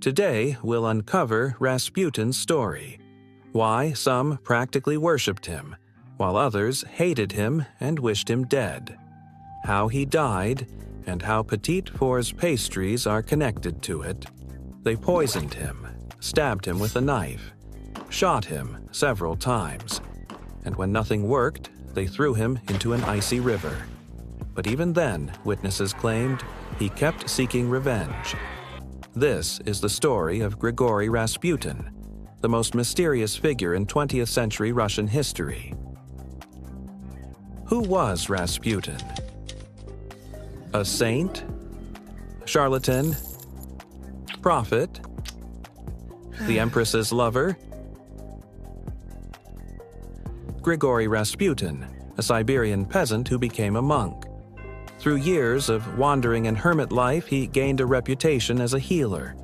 Today, we'll uncover Rasputin's story, why some practically worshipped him, while others hated him and wished him dead, how he died, and how Petit Four's pastries are connected to it. They poisoned him, stabbed him with a knife, shot him several times, and when nothing worked, they threw him into an icy river. But even then, witnesses claimed he kept seeking revenge. This is the story of Grigori Rasputin, the most mysterious figure in 20th century Russian history. Who was Rasputin? A saint? Charlatan? Prophet? The Empress's lover? Grigori Rasputin, a Siberian peasant who became a monk. Through years of wandering and hermit life, he gained a reputation as a healer.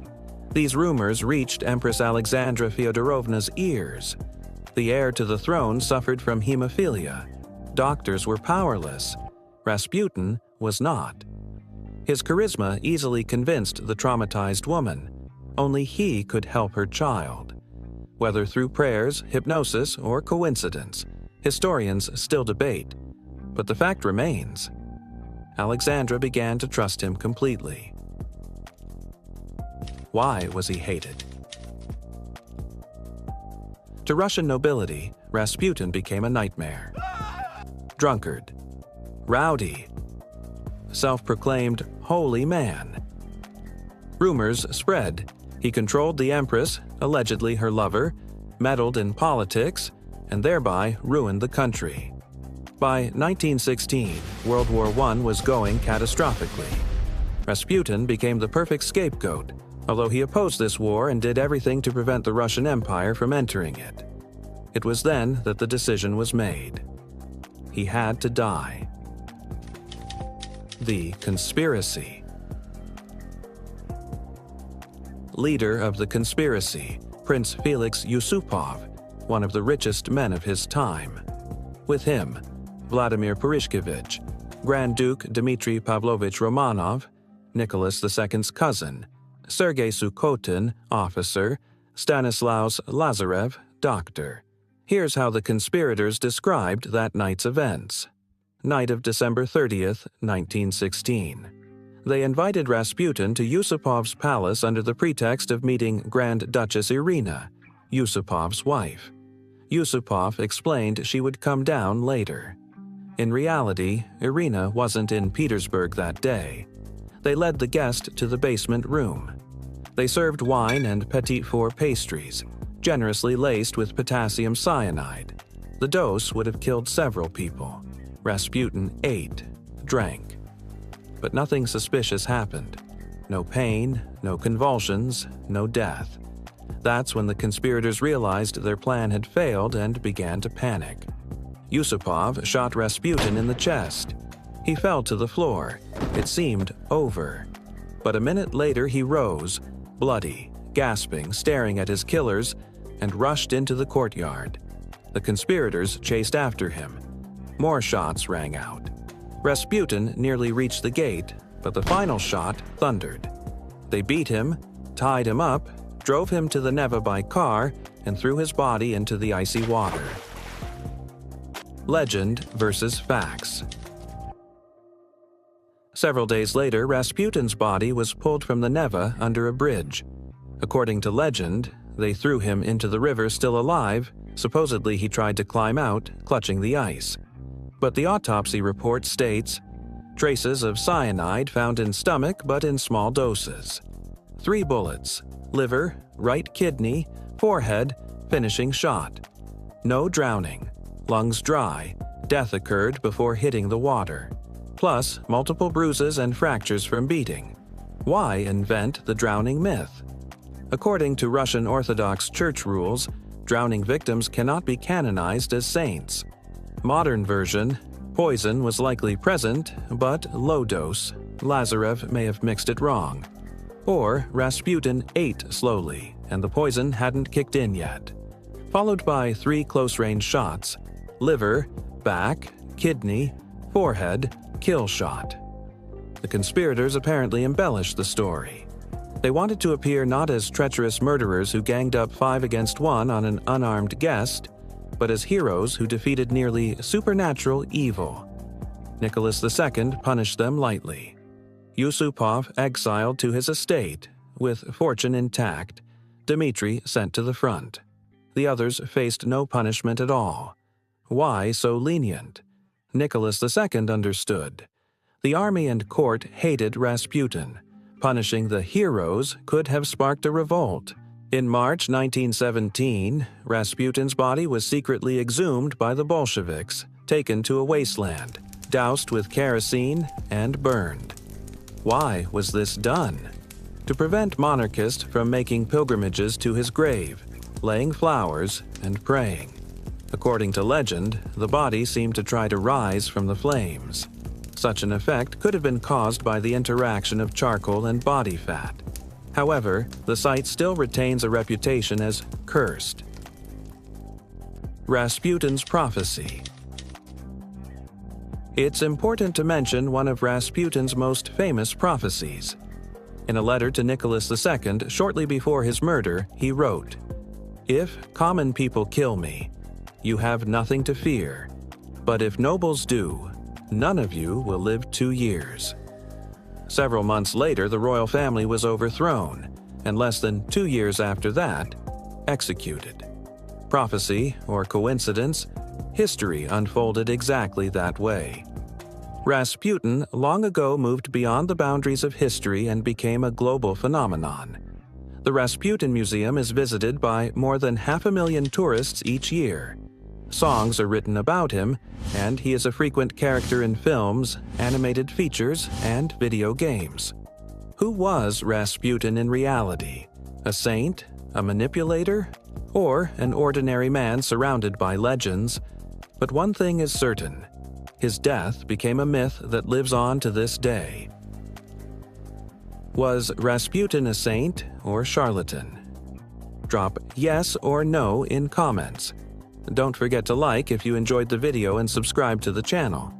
These rumors reached Empress Alexandra Fyodorovna's ears. The heir to the throne suffered from hemophilia. Doctors were powerless. Rasputin was not. His charisma easily convinced the traumatized woman. Only he could help her child. Whether through prayers, hypnosis, or coincidence, historians still debate. But the fact remains. Alexandra began to trust him completely. Why was he hated? To Russian nobility, Rasputin became a nightmare. Drunkard, rowdy, self-proclaimed holy man. Rumors spread. He controlled the empress, allegedly her lover, meddled in politics, and thereby ruined the country. By 1916, World War I was going catastrophically. Rasputin became the perfect scapegoat, although he opposed this war and did everything to prevent the Russian Empire from entering it. It was then that the decision was made. He had to die. The conspiracy. Leader of the conspiracy, Prince Felix Yusupov, one of the richest men of his time. With him, Vladimir Purishkevich, Grand Duke Dmitry Pavlovich Romanov, Nicholas II's cousin, Sergei Sukhotin, officer, Stanislaus Lazarev, doctor. Here's how the conspirators described that night's events. Night of December 30th, 1916. They invited Rasputin to Yusupov's palace under the pretext of meeting Grand Duchess Irina, Yusupov's wife. Yusupov explained she would come down later. In reality, Irina wasn't in Petersburg that day. They led the guest to the basement room. They served wine and Petit Four pastries, generously laced with potassium cyanide. The dose would have killed several people. Rasputin ate, drank. But nothing suspicious happened. No pain, no convulsions, no death. That's when the conspirators realized their plan had failed and began to panic. Yusupov shot Rasputin in the chest. He fell to the floor. It seemed over. But a minute later he rose, bloody, gasping, staring at his killers, and rushed into the courtyard. The conspirators chased after him. More shots rang out. Rasputin nearly reached the gate, but the final shot thundered. They beat him, tied him up, drove him to the Neva by car, and threw his body into the icy water. Legend versus facts. Several days later, Rasputin's body was pulled from the Neva under a bridge. According to legend, they threw him into the river still alive. Supposedly he tried to climb out, clutching the ice. But the autopsy report states, traces of cyanide found in stomach but in small doses. 3 bullets, liver, right kidney, forehead, finishing shot. No drowning, lungs dry, death occurred before hitting the water. Plus, multiple bruises and fractures from beating. Why invent the drowning myth? According to Russian Orthodox Church rules, drowning victims cannot be canonized as saints. Modern version, poison was likely present, but low dose. Lazarev may have mixed it wrong. Or Rasputin ate slowly, and the poison hadn't kicked in yet. Followed by 3 close-range shots: liver, back, kidney, forehead, kill shot. The conspirators apparently embellished the story. They wanted to appear not as treacherous murderers who ganged up 5 against 1 on an unarmed guest, but as heroes who defeated nearly supernatural evil. Nicholas II punished them lightly. Yusupov exiled to his estate, with fortune intact. Dmitri sent to the front. The others faced no punishment at all. Why so lenient? Nicholas II understood. The army and court hated Rasputin. Punishing the heroes could have sparked a revolt. In March 1917, Rasputin's body was secretly exhumed by the Bolsheviks, taken to a wasteland, doused with kerosene, and burned. Why was this done? To prevent monarchists from making pilgrimages to his grave, laying flowers, and praying. According to legend, the body seemed to try to rise from the flames. Such an effect could have been caused by the interaction of charcoal and body fat. However, the site still retains a reputation as cursed. Rasputin's prophecy. It's important to mention one of Rasputin's most famous prophecies. In a letter to Nicholas II shortly before his murder, he wrote, "If common people kill me, you have nothing to fear. But if nobles do, none of you will live 2 years." Several months later, the royal family was overthrown, and less than 2 years after that, executed. Prophecy or coincidence? History unfolded exactly that way. Rasputin long ago moved beyond the boundaries of history and became a global phenomenon. The Rasputin Museum is visited by more than 500,000 tourists each year. Songs are written about him, and he is a frequent character in films, animated features, and video games. Who was Rasputin in reality? A saint? A manipulator? Or an ordinary man surrounded by legends? But one thing is certain. His death became a myth that lives on to this day. Was Rasputin a saint or charlatan? Drop yes or no in comments. Don't forget to like if you enjoyed the video and subscribe to the channel.